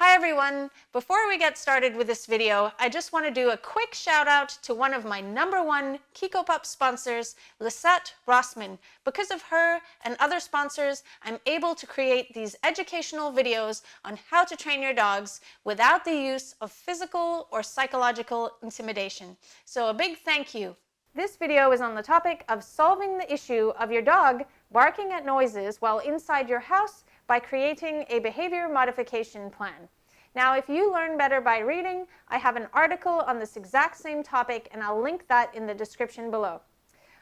Hi everyone! Before we get started with this video, I just want to do a quick shout out to one of my #1 Kikopup sponsors, Lisette Rossman. Because of her and other sponsors, I'm able to create these educational videos on how to train your dogs without the use of physical or psychological intimidation. So a big thank you! This video is on the topic of solving the issue of your dog barking at noises while inside your house by creating a behavior modification plan. Now, if you learn better by reading, I have an article on this exact same topic and I'll link that in the description below.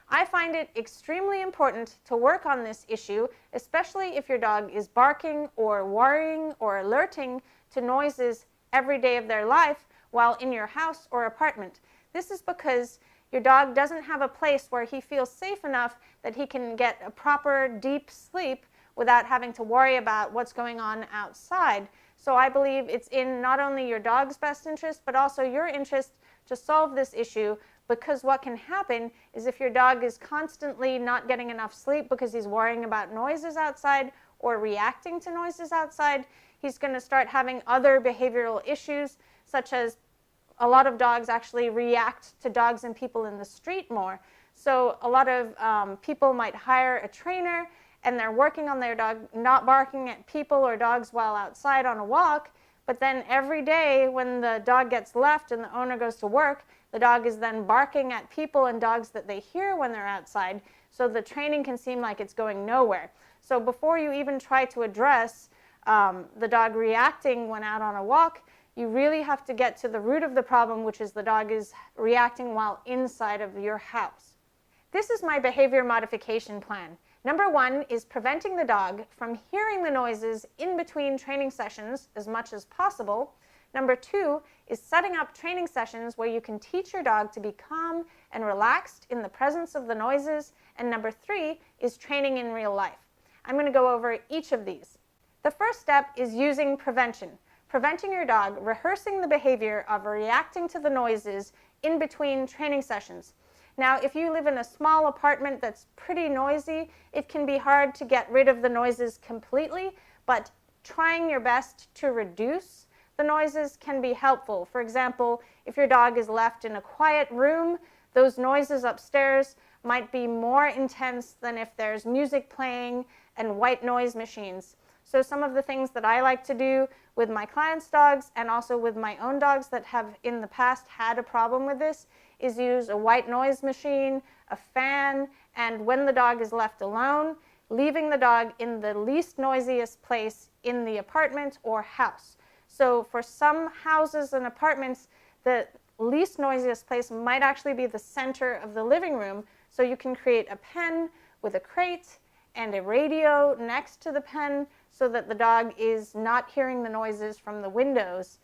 I find it extremely important to work on this issue, especially if your dog is barking or worrying or alerting to noises every day of their life while in your house or apartment. This is because your dog doesn't have a place where he feels safe enough that he can get a proper deep sleep without having to worry about what's going on outside. So I believe it's in not only your dog's best interest, but also your interest to solve this issue, because what can happen is if your dog is constantly not getting enough sleep because he's worrying about noises outside or reacting to noises outside, he's going to start having other behavioral issues, such as a lot of dogs actually react to dogs and people in the street more. So a lot of people might hire a trainer and they're working on their dog not barking at people or dogs while outside on a walk, but then every day when the dog gets left and the owner goes to work, the dog is then barking at people and dogs that they hear when they're outside, so the training can seem like it's going nowhere. So before you even try to address the dog reacting when out on a walk, you really have to get to the root of the problem, which is the dog is reacting while inside of your house. This is my behavior modification plan. #1 is preventing the dog from hearing the noises in between training sessions as much as possible. #2 is setting up training sessions where you can teach your dog to be calm and relaxed in the presence of the noises. And #3 is training in real life. I'm going to go over each of these. The first step is using prevention. Preventing your dog rehearsing the behavior of reacting to the noises in between training sessions. Now, if you live in a small apartment that's pretty noisy, it can be hard to get rid of the noises completely, but trying your best to reduce the noises can be helpful. For example, if your dog is left in a quiet room, those noises upstairs might be more intense than if there's music playing and white noise machines. So some of the things that I like to do with my clients' dogs and also with my own dogs that have in the past had a problem with this is use a white noise machine, a fan, and when the dog is left alone, leaving the dog in the least noisiest place in the apartment or house. So for some houses and apartments, the least noisiest place might actually be the center of the living room, so you can create a pen with a crate and a radio next to the pen so that the dog is not hearing the noises from the windows.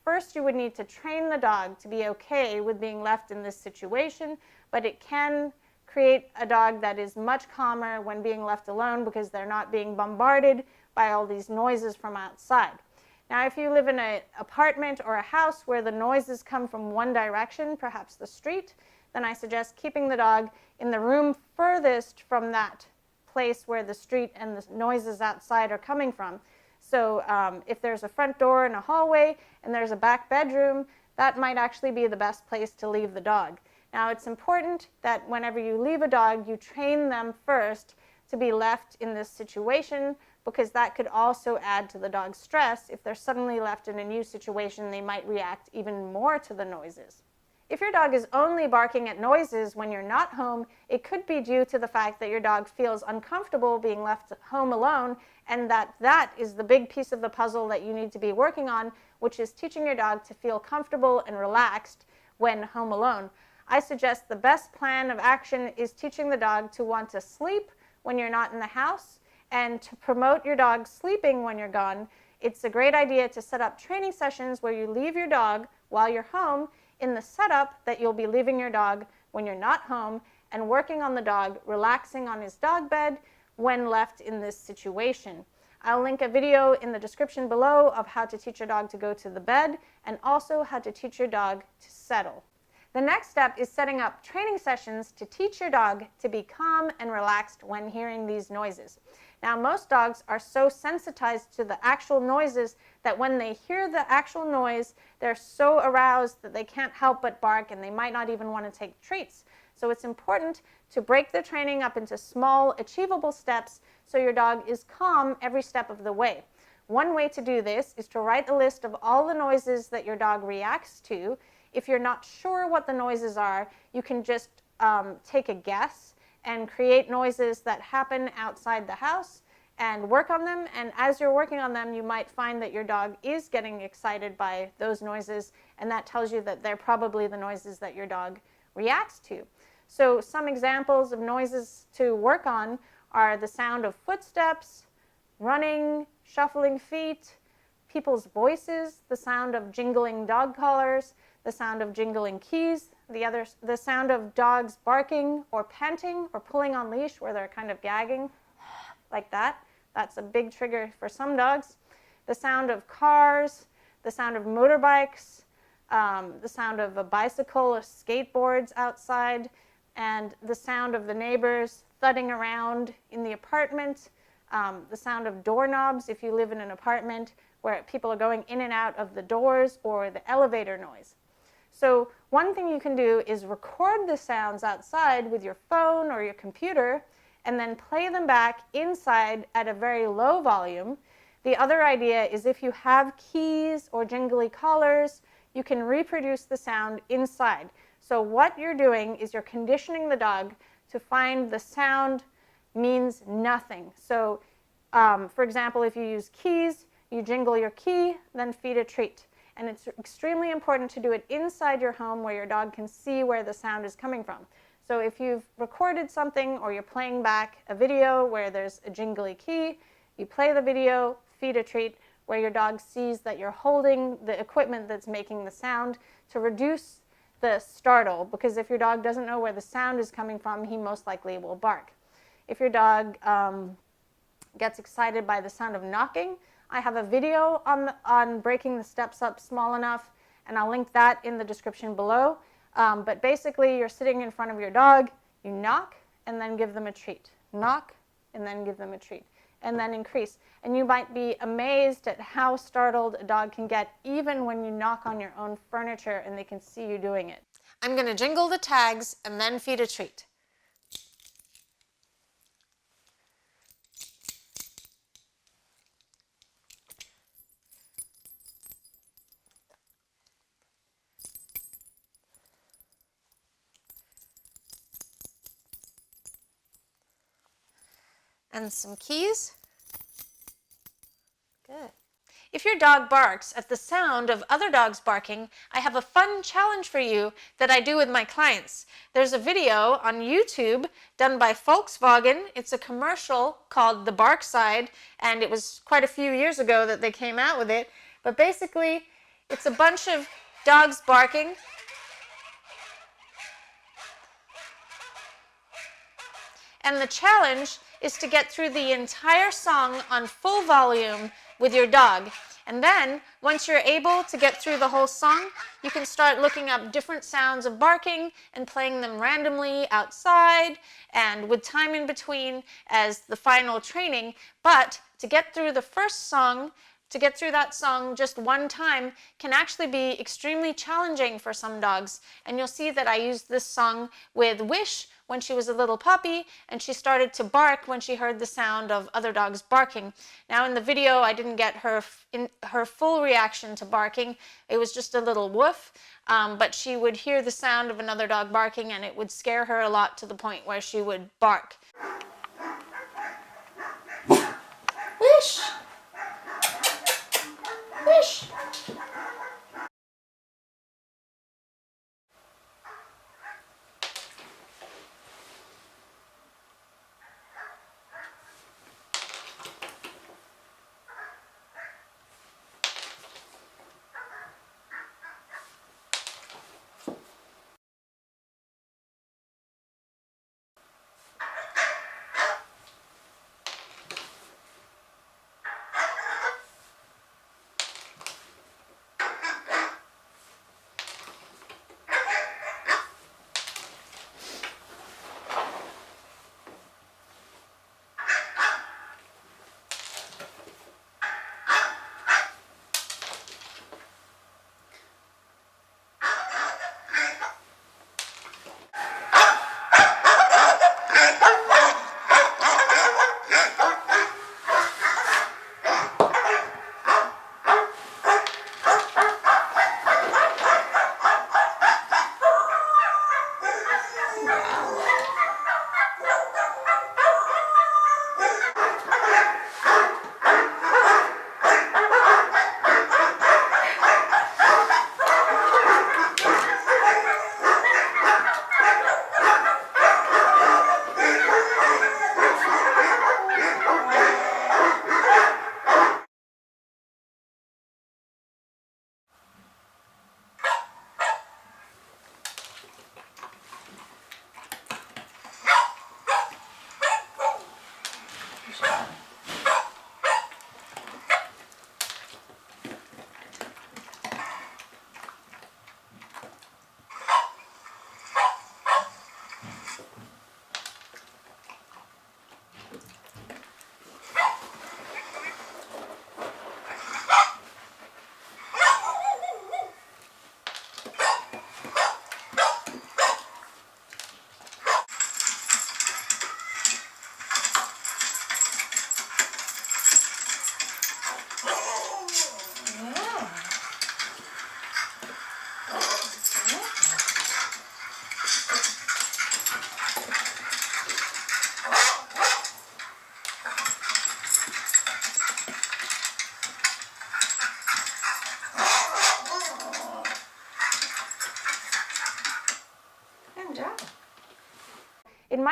First, you would need to train the dog to be okay with being left in this situation, but it can create a dog that is much calmer when being left alone because they're not being bombarded by all these noises from outside. Now, if you live in an apartment or a house where the noises come from one direction, perhaps the street, then I suggest keeping the dog in the room furthest from that place where the street and the noises outside are coming from. So if there's a front door and a hallway and there's a back bedroom, that might actually be the best place to leave the dog. Now, it's important that whenever you leave a dog, you train them first to be left in this situation, because that could also add to the dog's stress. If they're suddenly left in a new situation, they might react even more to the noises. If your dog is only barking at noises when you're not home, it could be due to the fact that your dog feels uncomfortable being left home alone, and that is the big piece of the puzzle that you need to be working on, which is teaching your dog to feel comfortable and relaxed when home alone. I suggest the best plan of action is teaching the dog to want to sleep when you're not in the house, and to promote your dog sleeping when you're gone. It's a great idea to set up training sessions where you leave your dog while you're home in the setup that you'll be leaving your dog when you're not home, and working on the dog relaxing on his dog bed when left in this situation. I'll link a video in the description below of how to teach your dog to go to the bed and also how to teach your dog to settle. The next step is setting up training sessions to teach your dog to be calm and relaxed when hearing these noises. Now, most dogs are so sensitized to the actual noises that when they hear the actual noise, they're so aroused that they can't help but bark, and they might not even want to take treats. So it's important to break the training up into small, achievable steps so your dog is calm every step of the way. One way to do this is to write a list of all the noises that your dog reacts to. If you're not sure what the noises are, you can just take a guess and create noises that happen outside the house and work on them. And as you're working on them, you might find that your dog is getting excited by those noises, and that tells you that they're probably the noises that your dog reacts to. So some examples of noises to work on are the sound of footsteps, running, shuffling feet, people's voices, the sound of jingling dog collars, the sound of jingling keys, the sound of dogs barking or panting or pulling on leash where they're kind of gagging like that. That's a big trigger for some dogs. The sound of cars, the sound of motorbikes, the sound of a bicycle or skateboards outside, and the sound of the neighbors thudding around in the apartment, the sound of doorknobs if you live in an apartment where people are going in and out of the doors, or the elevator noise. So one thing you can do is record the sounds outside with your phone or your computer and then play them back inside at a very low volume. The other idea is if you have keys or jingly collars, you can reproduce the sound inside. So what you're doing is you're conditioning the dog to find the sound means nothing. So for example, if you use keys, you jingle your key, then feed a treat. And it's extremely important to do it inside your home where your dog can see where the sound is coming from. So if you've recorded something or you're playing back a video where there's a jingly key, you play the video, feed a treat, where your dog sees that you're holding the equipment that's making the sound to reduce the startle, because if your dog doesn't know where the sound is coming from, he most likely will bark. If your dog gets excited by the sound of knocking, I have a video on breaking the steps up small enough, and I'll link that in the description below. But basically, you're sitting in front of your dog, you knock, and then give them a treat. Knock, and then give them a treat, and then increase. And you might be amazed at how startled a dog can get even when you knock on your own furniture and they can see you doing it. I'm going to jingle the tags and then feed a treat. And some keys. Good. If your dog barks at the sound of other dogs barking, I have a fun challenge for you that I do with my clients. There's a video on YouTube done by Volkswagen. It's a commercial called The Bark Side, and it was quite a few years ago that they came out with it. But basically, it's a bunch of dogs barking. And the challenge is to get through the entire song on full volume with your dog. And then, once you're able to get through the whole song, you can start looking up different sounds of barking and playing them randomly outside and with time in between as the final training. But to get through the first song, to get through that song just one time can actually be extremely challenging for some dogs. And you'll see that I used this song with Wish when she was a little puppy, and she started to bark when she heard the sound of other dogs barking. Now in the video, I didn't get her full reaction to barking. It was just a little woof, but she would hear the sound of another dog barking, and it would scare her a lot to the point where she would bark. Wish! Wish!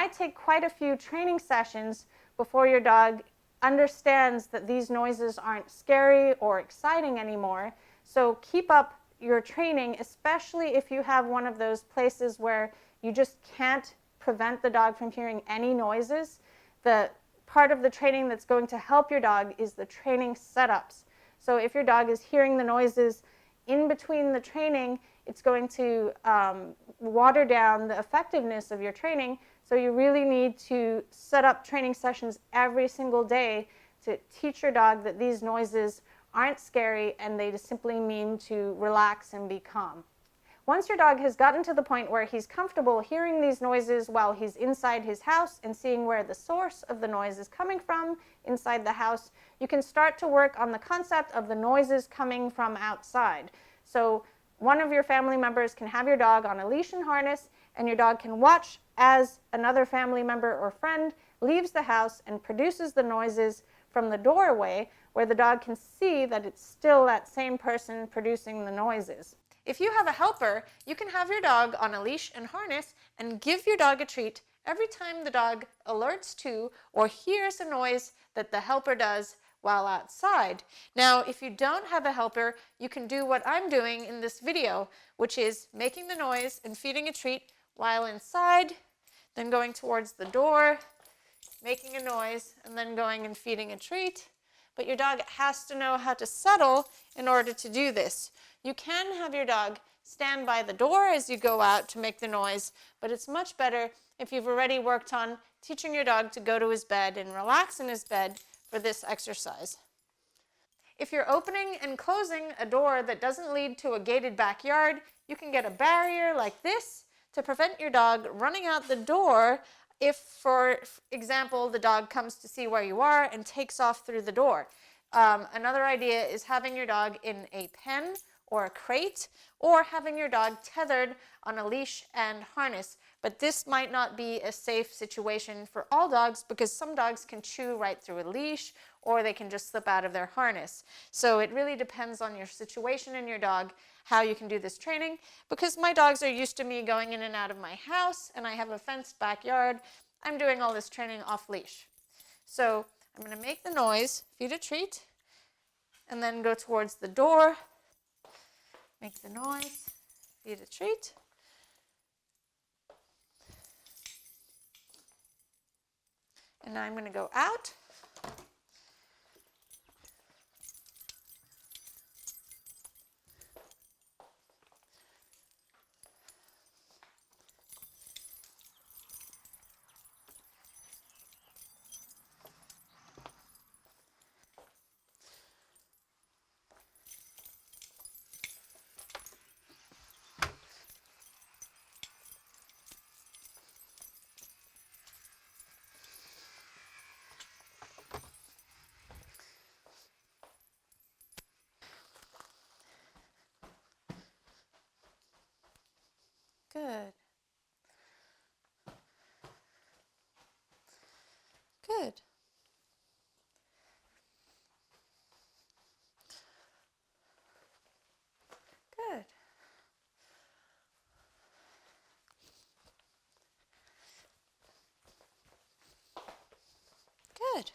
might take quite a few training sessions before your dog understands that these noises aren't scary or exciting anymore. So keep up your training, especially if you have one of those places where you just can't prevent the dog from hearing any noises. The part of the training that's going to help your dog is the training setups. So if your dog is hearing the noises in between the training, it's going to water down the effectiveness of your training. So you really need to set up training sessions every single day to teach your dog that these noises aren't scary and they just simply mean to relax and be calm. Once your dog has gotten to the point where he's comfortable hearing these noises while he's inside his house and seeing where the source of the noise is coming from inside the house, you can start to work on the concept of the noises coming from outside. So one of your family members can have your dog on a leash and harness, and your dog can watch as another family member or friend leaves the house and produces the noises from the doorway, where the dog can see that it's still that same person producing the noises. If you have a helper, you can have your dog on a leash and harness and give your dog a treat every time the dog alerts to or hears a noise that the helper does while outside. Now, if you don't have a helper, you can do what I'm doing in this video, which is making the noise and feeding a treat while inside, then going towards the door, making a noise, and then going and feeding a treat. But your dog has to know how to settle in order to do this. You can have your dog stand by the door as you go out to make the noise, but it's much better if you've already worked on teaching your dog to go to his bed and relax in his bed for this exercise. If you're opening and closing a door that doesn't lead to a gated backyard, you can get a barrier like this to prevent your dog running out the door if, for example, the dog comes to see where you are and takes off through the door. Another idea is having your dog in a pen or a crate, or having your dog tethered on a leash and harness. But this might not be a safe situation for all dogs, because some dogs can chew right through a leash, or they can just slip out of their harness. So it really depends on your situation and your dog how you can do this training. Because my dogs are used to me going in and out of my house, and I have a fenced backyard, I'm doing all this training off leash. So I'm going to make the noise, feed a treat, and then go towards the door, make the noise, feed a treat. And now I'm going to go out. Good. Good. Good. Good.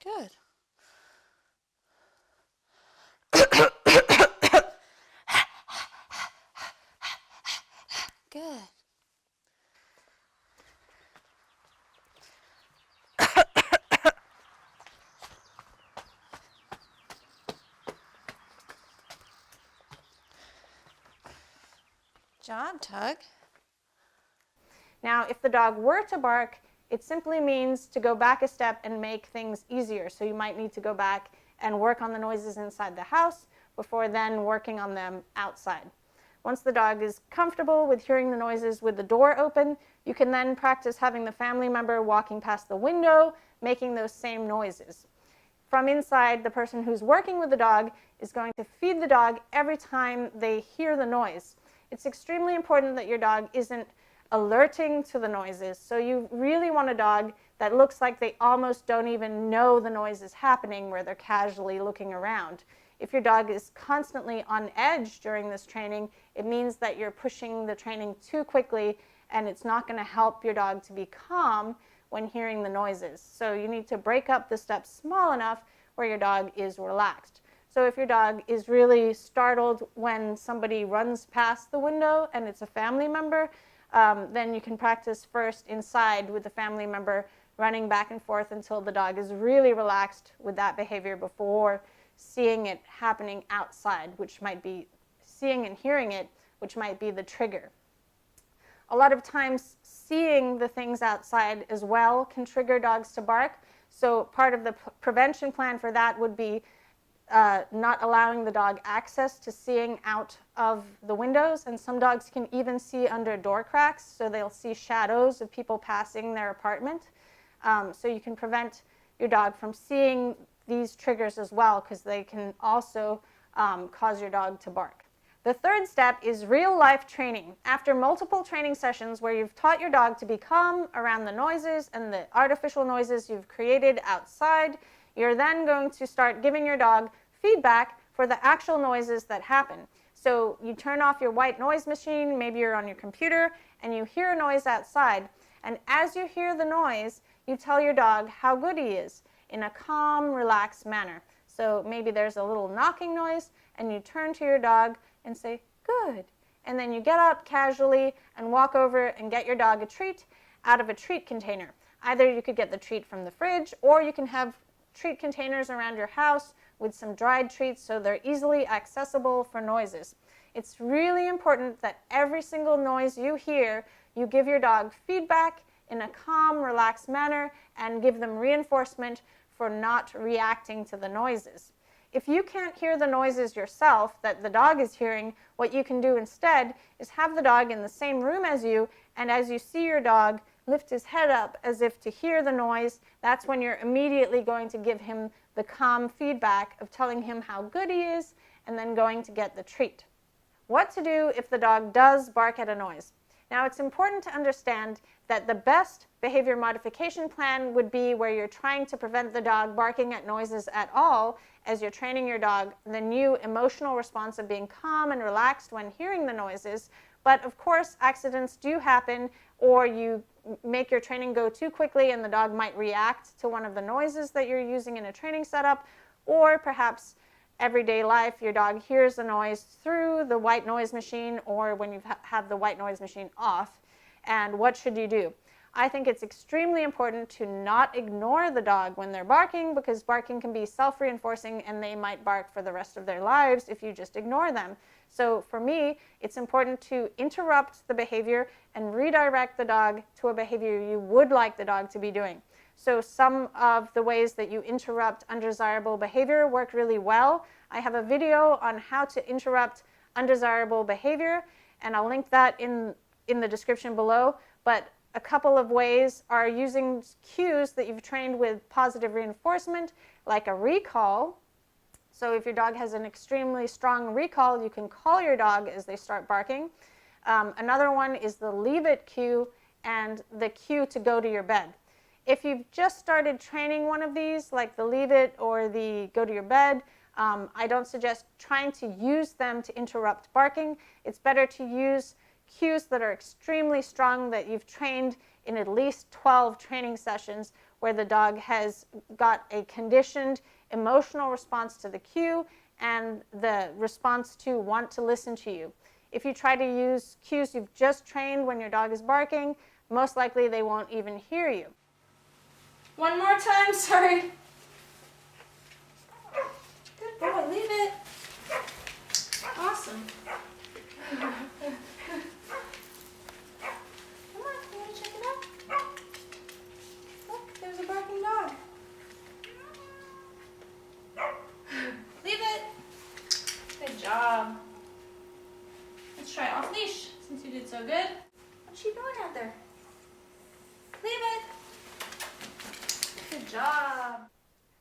Good. Good. Job, Tug. Now, if the dog were to bark, it simply means to go back a step and make things easier. So you might need to go back and work on the noises inside the house before then working on them outside. Once the dog is comfortable with hearing the noises with the door open, you can then practice having the family member walking past the window, making those same noises. From inside, the person who's working with the dog is going to feed the dog every time they hear the noise. It's extremely important that your dog isn't alerting to the noises. So you really want a dog that looks like they almost don't even know the noise is happening, where they're casually looking around. If your dog is constantly on edge during this training, it means that you're pushing the training too quickly, and it's not going to help your dog to be calm when hearing the noises. So you need to break up the steps small enough where your dog is relaxed. So if your dog is really startled when somebody runs past the window and it's a family member, then you can practice first inside with the family member running back and forth until the dog is really relaxed with that behavior before seeing it happening outside, which might be seeing and hearing it, which might be the trigger. A lot of times seeing the things outside as well can trigger dogs to bark. So part of the prevention plan for that would be not allowing the dog access to seeing out of the windows. And some dogs can even see under door cracks, so they'll see shadows of people passing their apartment. So you can prevent your dog from seeing these triggers as well, because they can also cause your dog to bark. The third step is real-life training. After multiple training sessions where you've taught your dog to be calm around the noises and the artificial noises you've created outside, you're then going to start giving your dog feedback for the actual noises that happen. So you turn off your white noise machine, maybe you're on your computer, and you hear a noise outside. And as you hear the noise, you tell your dog how good he is in a calm, relaxed manner. So maybe there's a little knocking noise, and you turn to your dog and say, good. And then you get up casually and walk over and get your dog a treat out of a treat container. Either you could get the treat from the fridge, or you can have treat containers around your house with some dried treats so they're easily accessible for noises. It's really important that every single noise you hear, you give your dog feedback in a calm, relaxed manner and give them reinforcement for not reacting to the noises. If you can't hear the noises yourself that the dog is hearing, what you can do instead is have the dog in the same room as you, and as you see your dog lift his head up as if to hear the noise, that's when you're immediately going to give him the calm feedback of telling him how good he is and then going to get the treat. What to do if the dog does bark at a noise? Now, it's important to understand that the best behavior modification plan would be where you're trying to prevent the dog barking at noises at all as you're training your dog the new emotional response of being calm and relaxed when hearing the noises. But of course, accidents do happen, or you make your training go too quickly and the dog might react to one of the noises that you're using in a training setup, or perhaps everyday life, your dog hears a noise through the white noise machine or when you have the white noise machine off. And what should you do? I think it's extremely important to not ignore the dog when they're barking, because barking can be self-reinforcing and they might bark for the rest of their lives if you just ignore them. So for me, it's important to interrupt the behavior and redirect the dog to a behavior you would like the dog to be doing. So some of the ways that you interrupt undesirable behavior work really well. I have a video on how to interrupt undesirable behavior, and I'll link that in the description below. But a couple of ways are using cues that you've trained with positive reinforcement, like a recall. So if your dog has an extremely strong recall, you can call your dog as they start barking. Another one is the leave it cue and the cue to go to your bed. If you've just started training one of these, like the leave it or the go to your bed, I don't suggest trying to use them to interrupt barking. It's better to use cues that are extremely strong, that you've trained in at least 12 training sessions, where the dog has got a conditioned emotional response to the cue and the response to want to listen to you. If you try to use cues you've just trained when your dog is barking, most likely they won't even hear you. One more time, sorry. Good boy, leave it. Awesome. Come on, you want to check it out? Look, there's a barking dog. Leave it. Good job. Let's try off leash, since you did so good. What's she doing out there? Leave it. Good job.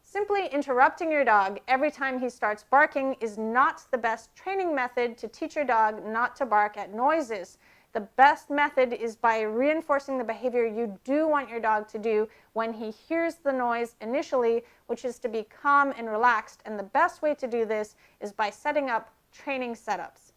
Simply interrupting your dog every time he starts barking is not the best training method to teach your dog not to bark at noises. The best method is by reinforcing the behavior you do want your dog to do when he hears the noise initially, which is to be calm and relaxed. And the best way to do this is by setting up training setups.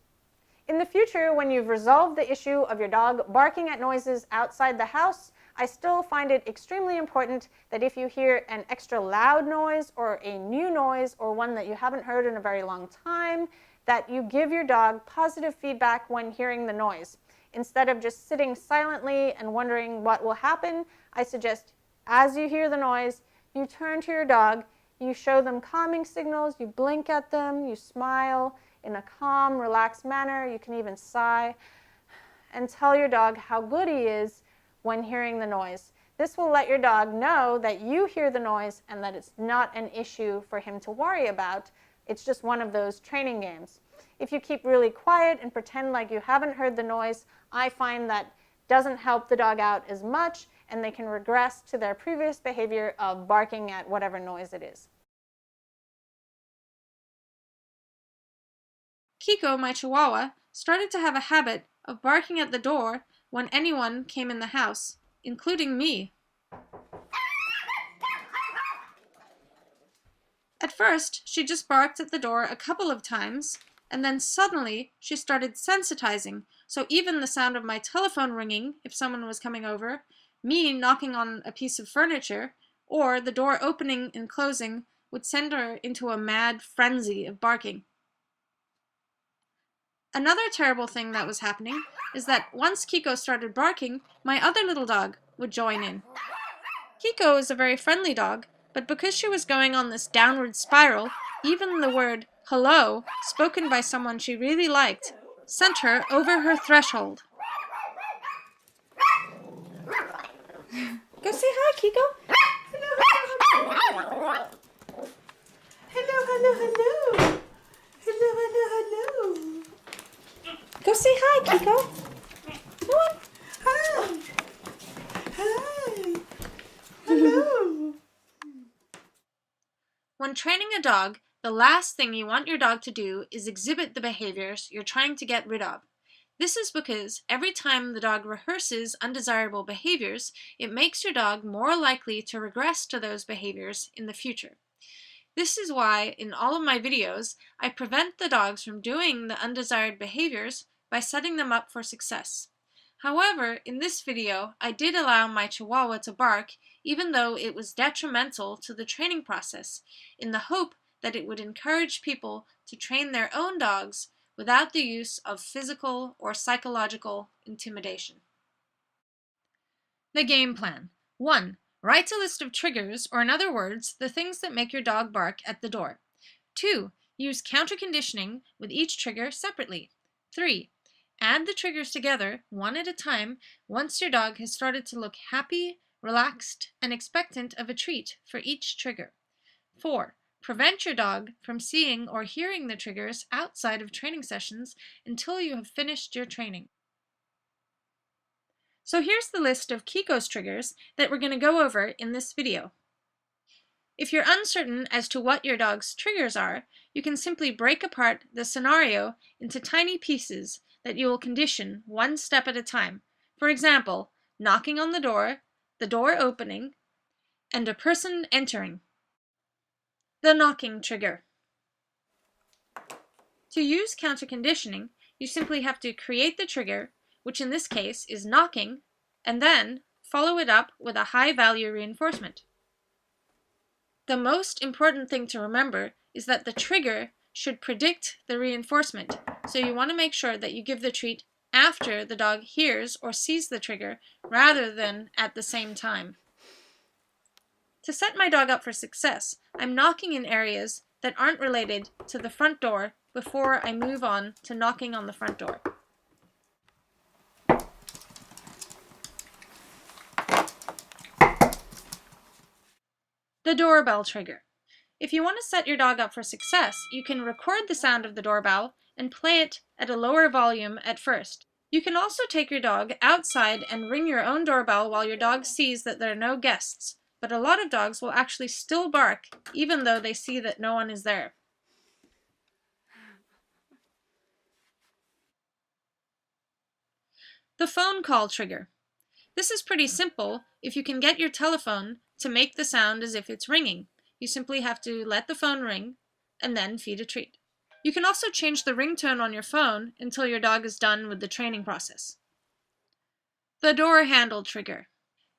In the future, when you've resolved the issue of your dog barking at noises outside the house, I still find it extremely important that if you hear an extra loud noise or a new noise or one that you haven't heard in a very long time, that you give your dog positive feedback when hearing the noise. Instead of just sitting silently and wondering what will happen, I suggest as you hear the noise, you turn to your dog, you show them calming signals, you blink at them, you smile in a calm, relaxed manner. You can even sigh and tell your dog how good he is when hearing the noise. This will let your dog know that you hear the noise and that it's not an issue for him to worry about. It's just one of those training games. If you keep really quiet and pretend like you haven't heard the noise, I find that doesn't help the dog out as much, and they can regress to their previous behavior of barking at whatever noise it is. Kiko, my Chihuahua, started to have a habit of barking at the door when anyone came in the house, including me. At first, she just barked at the door a couple of times, and then suddenly she started sensitizing, so even the sound of my telephone ringing if someone was coming over, me knocking on a piece of furniture, or the door opening and closing would send her into a mad frenzy of barking. Another terrible thing that was happening is that once Kiko started barking, my other little dog would join in. Kiko is a very friendly dog, but because she was going on this downward spiral, even the word hello, spoken by someone she really liked, sent her over her threshold. Go say hi, Kiko. Hello. Hello. Hello. Go say hi, Kiko. Come on. Hi. Hi. Hello. When training a dog, the last thing you want your dog to do is exhibit the behaviors you're trying to get rid of. This is because every time the dog rehearses undesirable behaviors, it makes your dog more likely to regress to those behaviors in the future. This is why, in all of my videos, I prevent the dogs from doing the undesired behaviors by setting them up for success. However, in this video, I did allow my Chihuahua to bark, even though it was detrimental to the training process, in the hope that it would encourage people to train their own dogs without the use of physical or psychological intimidation. The game plan. 1. Write a list of triggers, or in other words, the things that make your dog bark at the door. 2. Use counter-conditioning with each trigger separately. 3. Add the triggers together, one at a time, once your dog has started to look happy, relaxed, and expectant of a treat for each trigger. 4. Prevent your dog from seeing or hearing the triggers outside of training sessions until you have finished your training. So here's the list of Kiko's triggers that we're going to go over in this video. If you're uncertain as to what your dog's triggers are, you can simply break apart the scenario into tiny pieces that you will condition one step at a time. For example, knocking on the door opening, and a person entering. The knocking trigger. To use counter-conditioning, you simply have to create the trigger, which in this case is knocking, and then follow it up with a high-value reinforcement. The most important thing to remember is that the trigger should predict the reinforcement, so you want to make sure that you give the treat after the dog hears or sees the trigger rather than at the same time. To set my dog up for success, I'm knocking in areas that aren't related to the front door before I move on to knocking on the front door. The doorbell trigger. If you want to set your dog up for success, you can record the sound of the doorbell and play it at a lower volume at first. You can also take your dog outside and ring your own doorbell while your dog sees that there are no guests, but a lot of dogs will actually still bark even though they see that no one is there. The phone call trigger. This is pretty simple if you can get your telephone to make the sound as if it's ringing. You simply have to let the phone ring and then feed a treat. You can also change the ringtone on your phone until your dog is done with the training process. The door handle trigger.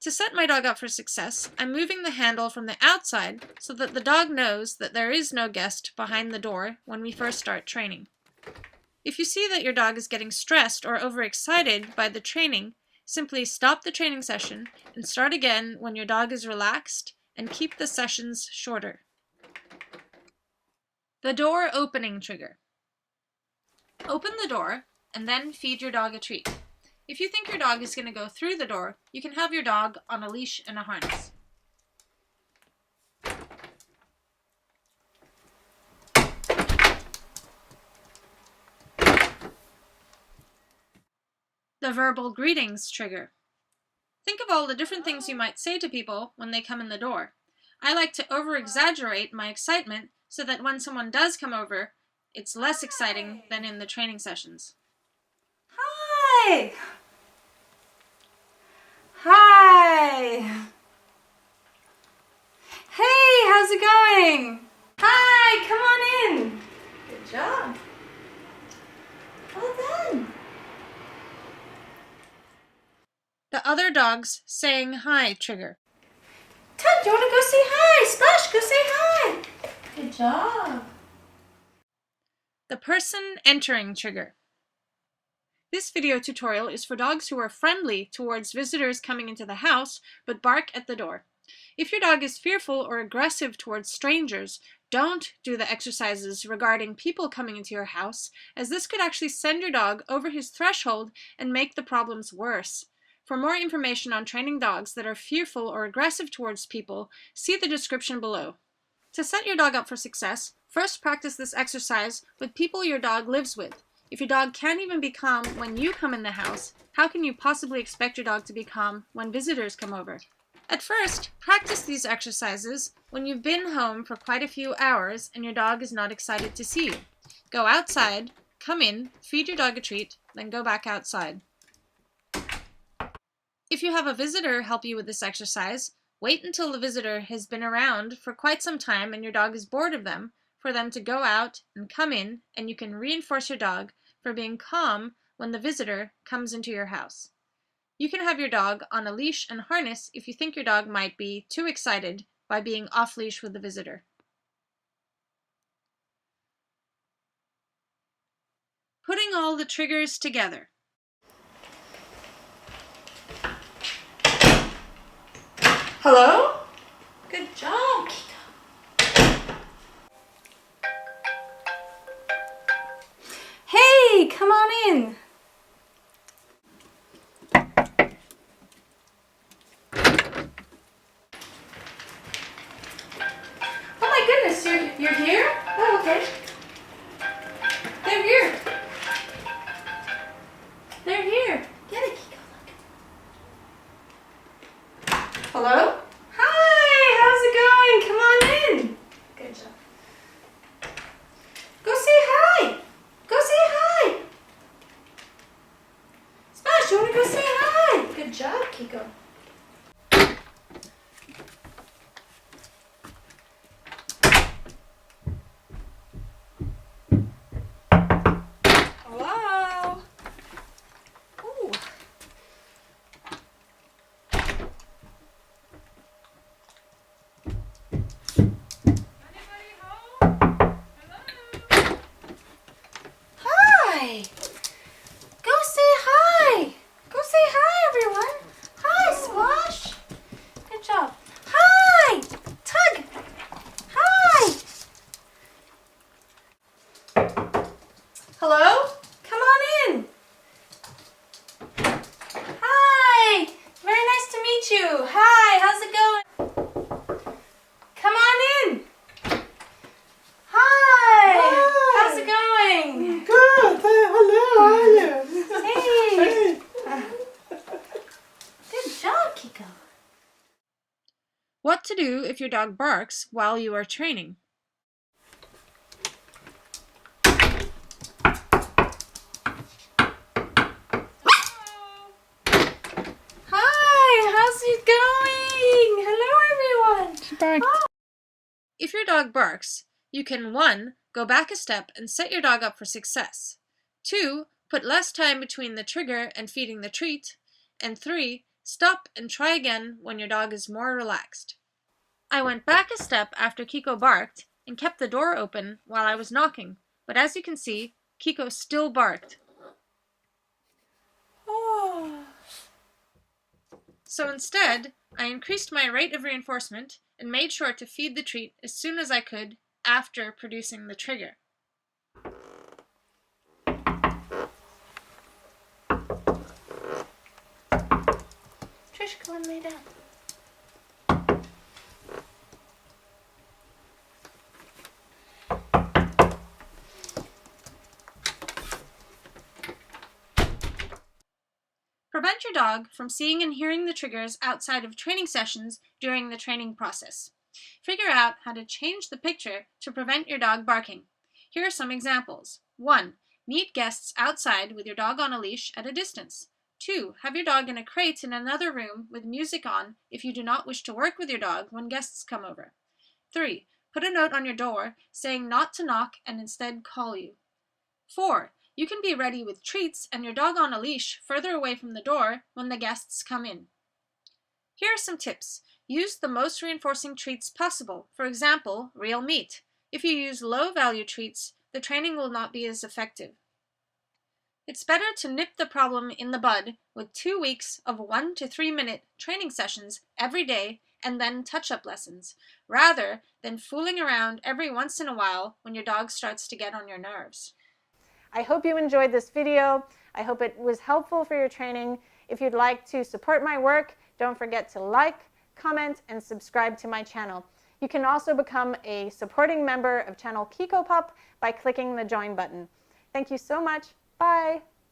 To set my dog up for success, I'm moving the handle from the outside so that the dog knows that there is no guest behind the door when we first start training. If you see that your dog is getting stressed or overexcited by the training, simply stop the training session and start again when your dog is relaxed and keep the sessions shorter. The door opening trigger. Open the door and then feed your dog a treat. If you think your dog is going to go through the door, you can have your dog on a leash and a harness. The verbal greetings trigger. Think of all the different things you might say to people when they come in the door. I like to over-exaggerate my excitement so that when someone does come over, it's less exciting than in the training sessions. Hi! Hi! Hey, how's it going? Hi, come on in. Good job. Well done. The other dogs saying hi trigger. Tug, do you want to go say hi? Splash, go say hi. Good job. The person entering trigger. This video tutorial is for dogs who are friendly towards visitors coming into the house, but bark at the door. If your dog is fearful or aggressive towards strangers, don't do the exercises regarding people coming into your house, as this could actually send your dog over his threshold and make the problems worse. For more information on training dogs that are fearful or aggressive towards people, see the description below. To set your dog up for success, first practice this exercise with people your dog lives with. If your dog can't even be calm when you come in the house, how can you possibly expect your dog to be calm when visitors come over? At first, practice these exercises when you've been home for quite a few hours and your dog is not excited to see you. Go outside, come in, feed your dog a treat, then go back outside. If you have a visitor help you with this exercise, wait until the visitor has been around for quite some time and your dog is bored of them, for them to go out and come in, and you can reinforce your dog for being calm when the visitor comes into your house. You can have your dog on a leash and harness if you think your dog might be too excited by being off-leash with the visitor. Putting all the triggers together. Hello? Good job, Kiko. Hey, come on in. Oh my goodness, you're here? Oh, okay. They're here. They're here. Get it, Kiko. Look. Hello? Hi, how's it going? Come on in. Good job. Go say hi. Go say hi. Smash, you want to go say hi? Good job, Kiko. Hello? Ooh. Anybody home? Hello? Hi. Go say hi. Go say hi, everyone. Hi, Splash. Good job. Hi. Tug. Hi. Hello? Come on in. Hi. Very nice to meet you. Hi, how's it going? Come on in. Hi. How's it going? Good. Hello. How are you? Hey. Good job, Kiko. What to do if your dog barks while you are training. going? Hello, everyone. She barked. If your dog barks, you can 1. Go back a step and set your dog up for success. 2. Put less time between the trigger and feeding the treat. And 3. Stop and try again when your dog is more relaxed. I went back a step after Kiko barked and kept the door open while I was knocking, but as you can see, Kiko still barked. Oh. So instead, I increased my rate of reinforcement and made sure to feed the treat as soon as I could after producing the trigger. Trish, come and lay down. Prevent your dog from seeing and hearing the triggers outside of training sessions during the training process. Figure out how to change the picture to prevent your dog barking. Here are some examples. 1. Meet guests outside with your dog on a leash at a distance. 2. Have your dog in a crate in another room with music on if you do not wish to work with your dog when guests come over. 3. Put a note on your door saying not to knock and instead call you. 4. You can be ready with treats and your dog on a leash further away from the door when the guests come in. Here are some tips. Use the most reinforcing treats possible, for example, real meat. If you use low-value treats, the training will not be as effective. It's better to nip the problem in the bud with 2 weeks of 1 to 3 minute training sessions every day and then touch-up lessons, rather than fooling around every once in a while when your dog starts to get on your nerves. I hope you enjoyed this video. I hope it was helpful for your training. If you'd like to support my work, don't forget to like, comment, and subscribe to my channel. You can also become a supporting member of channel Kikopup by clicking the join button. Thank you so much. Bye.